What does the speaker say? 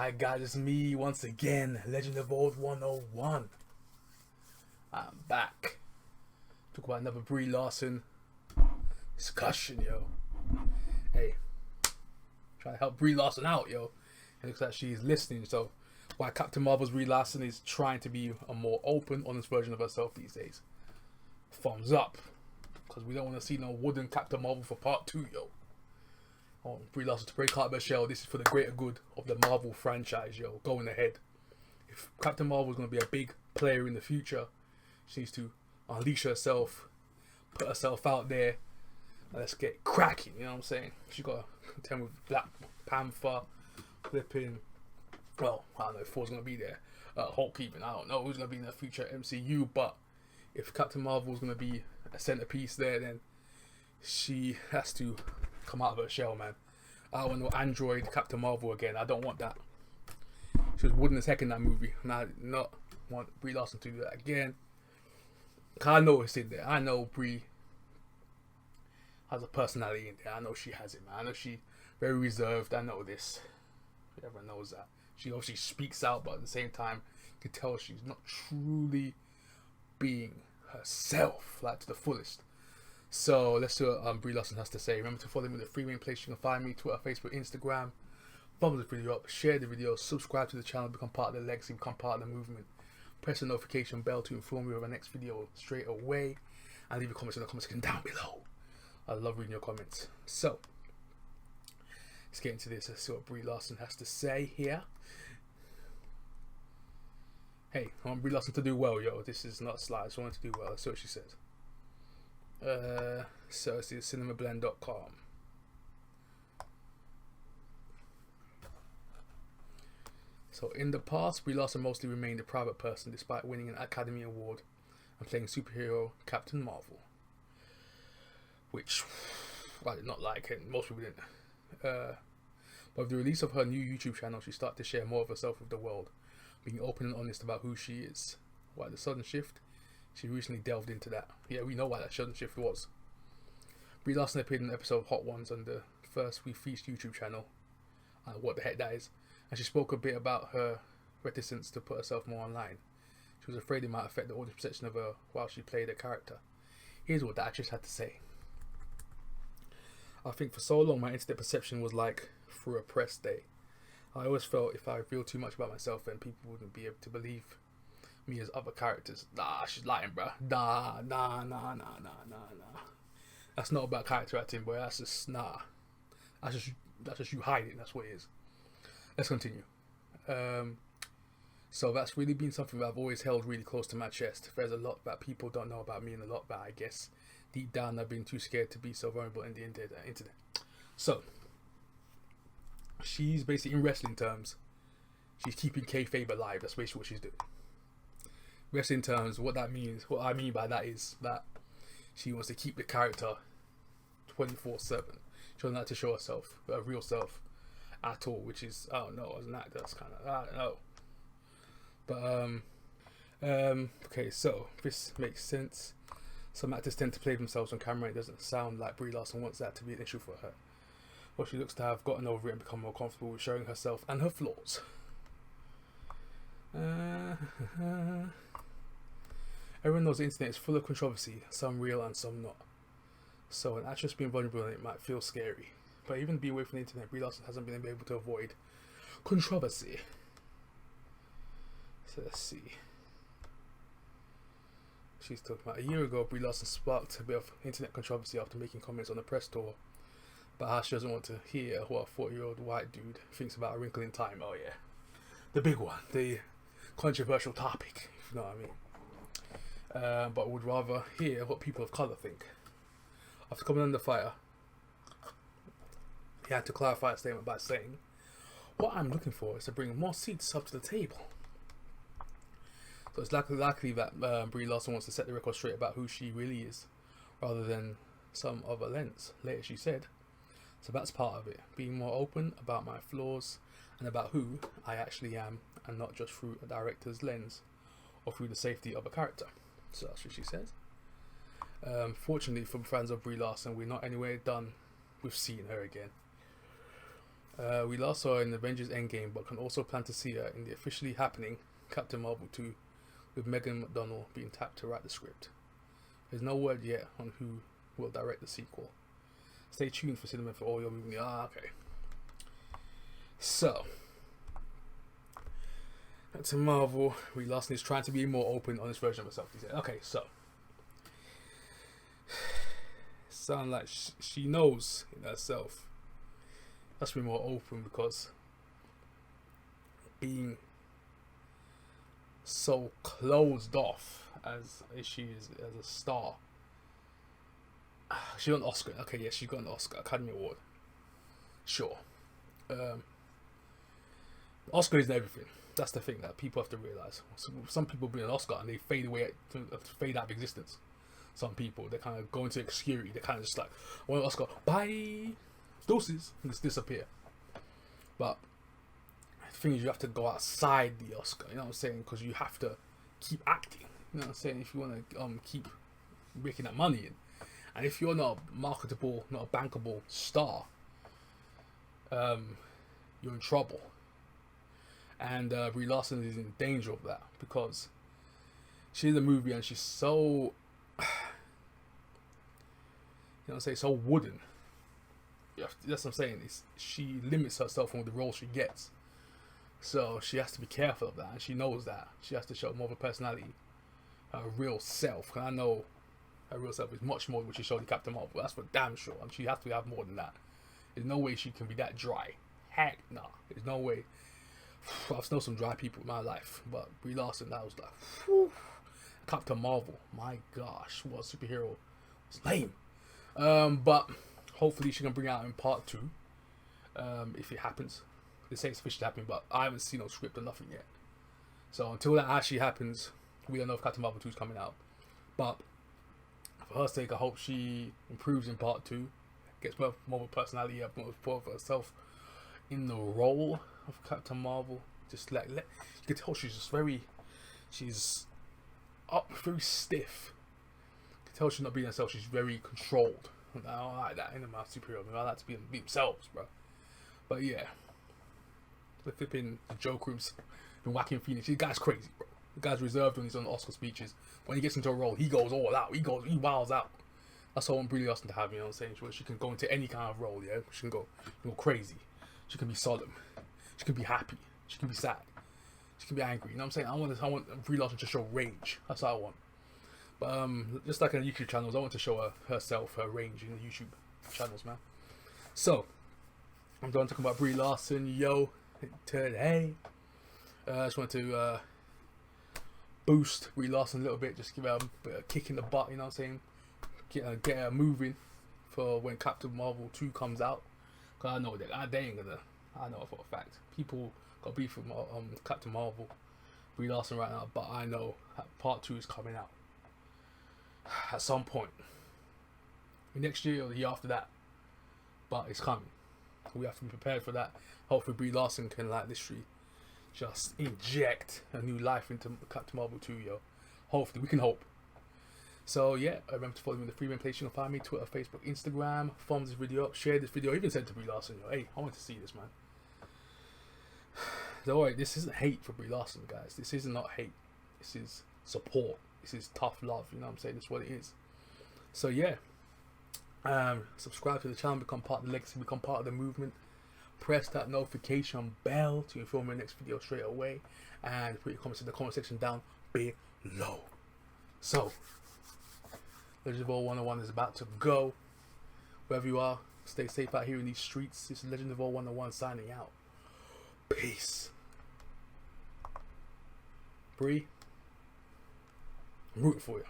My God, it's me once again, Legend of Old 101. I'm back. Talk about another Brie Larson discussion, yo. Hey, try to help Brie Larson out, yo. It looks like she's listening, so why Captain Marvel's Brie Larson is trying to be a more open, honest version of herself these days. Thumbs up. Because we don't want to see no wooden Captain Marvel for part 2, yo. I want Brie Larson to break out of her shell. This is for the greater good of the Marvel franchise, yo. Going ahead. If Captain Marvel is going to be a big player in the future, she needs to unleash herself, put herself out there, and let's get cracking, you know what I'm saying? She got to contend with Black Panther, flipping, well, I don't know if Thor's going to be there, Hulk even, I don't know who's going to be in the future MCU, but if Captain Marvel is going to be a centerpiece there, then she has to come out of her shell, man. I don't want no android Captain Marvel again. I don't want that. She was wooden as heck in that movie, and I do not want Brie Larson to do that again. I know it's in there. I know Brie has a personality in there. I know she has it, man. I know she's very reserved. I know this. Everyone knows that. She obviously speaks out, but at the same time, you can tell she's not truly being herself, like to the fullest. So let's see what Brie Larson has to say. Remember to follow me in the free main place. You can find me Twitter, Facebook, Instagram. Thumbs the video up, share the video, subscribe to the channel, become part of the legacy, become part of the movement. Press the notification bell to inform you of our next video straight away, and leave your comments in the comment section down below. I love reading your comments. So let's get into this. Let's see what Brie Larson has to say here. Hey, I want Brie Larson to do well, yo. This is not a slide. I just want her to do well. Let's see what she says. So let's see, cinemablend.com. So in the past, Brie Larson mostly remained a private person despite winning an Academy Award and playing superhero Captain Marvel, which I did not like, and most people didn't. But with the release of her new YouTube channel, she started to share more of herself with the world, being open and honest about who she is. Why the sudden shift? She recently delved into that. Yeah, we know why that sudden shift was. Brie Larson appeared in an episode of Hot Ones on the First We Feast YouTube channel. What the heck that is. And she spoke a bit about her reticence to put herself more online. She was afraid it might affect the audience perception of her while she played a character. Here's what the actress had to say. I think for so long my internet perception was like through a press day. I always felt if I revealed too much about myself, then people wouldn't be able to believe me as other characters. Nah, she's lying, bruh. Nah. That's not about character acting, boy. That's just, nah. That's just you hiding. That's what it is. Let's continue. So that's really been something that I've always held really close to my chest. There's a lot that people don't know about me, and a lot that I guess deep down I've been too scared to be so vulnerable in the internet. So she's basically, in wrestling terms, she's keeping kayfabe alive. That's basically what she's doing. Wrestling terms, what that means, what I mean by that is that she wants to keep the character 24/7. She doesn't like to show herself, her real self, at all, which is, I don't know, as an actor, that's kind of, I don't know. But, okay, so, this makes sense. Some actors tend to play themselves on camera. It doesn't sound like Brie Larson wants that to be an issue for her. Well, she looks to have gotten over it and become more comfortable with showing herself and her flaws. Everyone knows the internet is full of controversy, some real and some not. So an actress being vulnerable on it might feel scary. But even being away from the internet, Brie Larson hasn't been able to avoid controversy. So let's see. She's talking about a year ago, Brie Larson sparked a bit of internet controversy after making comments on the press tour about how she doesn't want to hear what a 40-year-old white dude thinks about A Wrinkle in Time. Oh yeah, the big one, the controversial topic, if you know what I mean. But would rather hear what people of colour think. After coming under fire, he had to clarify a statement by saying, "What I'm looking for is to bring more seats up to the table." So it's likely that Brie Larson wants to set the record straight about who she really is, rather than some other lens. Later she said, "So that's part of it, being more open about my flaws and about who I actually am, and not just through a director's lens or through the safety of a character." So that's what she says. Fortunately for fans of Brie Larson, we're not anywhere done with seeing her again. We last saw her in Avengers Endgame, but can also plan to see her in the officially happening Captain Marvel 2, with Megan McDonnell being tapped to write the script. There's no word yet on who will direct the sequel. Stay tuned for cinema for all your movie. Okay. So, Captain Marvel, Brie Larson is trying to be more open on this version of herself. He said, okay, so. Sound like she knows in herself. Has to be more open, because being so closed off as she is as a star. She got an Oscar. Okay, yes, she got an Oscar Academy Award. Sure. Oscar isn't everything. That's the thing that people have to realize. Some people bring an Oscar and they fade away, fade out of existence. Some people, they kind of go into obscurity. They kind of just like, I want an Oscar, bye, doses, and just disappear. But the thing is, you have to go outside the Oscar. You know what I'm saying? Because you have to keep acting. You know what I'm saying? If you want to keep making that money in, and if you're not a marketable, not a bankable star, you're in trouble. And Brie Larson is in danger of that, because she's in the movie and she's so, you know what I'm saying, so wooden. That's what I'm saying. She limits herself on the role she gets. So she has to be careful of that, and she knows that. She has to show more of a personality, her real self. And I know her real self is much more than what she showed in Captain Marvel. That's for damn sure. And she has to have more than that. There's no way she can be that dry. Heck nah. There's no way. I've known some dry people in my life, but Brie Larson, that was like, whew. Captain Marvel, my gosh, what a superhero. It's lame. But hopefully she can bring it out in part 2, if it happens. They say it's officially happening, but I haven't seen no script or nothing yet. So until that actually happens, we don't know if Captain Marvel 2 is coming out. But for her sake, I hope she improves in part 2, gets more of a personality, more of herself in the role of Captain Marvel. Just like, you can tell she's just very stiff. You can tell she's not being herself. She's very controlled. I don't like that in my superhero. I like to be themselves, bro. But yeah, the flipping Joker's been whacking Phoenix. This guy's crazy, bro. The guy's reserved on his own Oscar speeches. When he gets into a role, he goes all out. He wilds out. That's all I want Brie Larson to have. You know what I'm saying? Where she can go into any kind of role. Yeah, she can go crazy. She can be solemn. She can be happy. She can be sad. She can be angry. You know what I'm saying? I want Brie Larson to show rage. That's what I want. But just like in the YouTube channels, I want to show herself, her range in the YouTube channels, man. So I'm done talking about Brie Larson, yo. Today, I just wanted to boost Brie Larson a little bit, just give her a kick in the butt. You know what I'm saying? Get her moving for when Captain Marvel 2 comes out. Cause I know that they ain't gonna. I know for a fact. People got beef with Captain Marvel, Brie Larson right now, but I know that part 2 is coming out at some point. Next year or the year after that. But it's coming. We have to be prepared for that. Hopefully Brie Larson can literally just inject a new life into Captain Marvel 2, yo. Hopefully, we can hope. So yeah, remember to follow me on the Freeman Place. You can find me Twitter, Facebook, Instagram. Thumbs this video up, share this video, even send it to Brie Larson, yo. Hey, I want to see this, man. Don't worry, this isn't hate for Brie Larson, guys. This is not hate. This is support. This is tough love. You know what I'm saying? That's what it is. So yeah, subscribe to the channel, become part of the legacy, become part of the movement. Press that notification bell to inform my next video straight away, and put your comments in the comment section down below. So, Legend of All 101 is about to go. Wherever you are, stay safe out here in these streets. This is Legend of All 101 signing out. Peace. Brie, I'm rooting for you.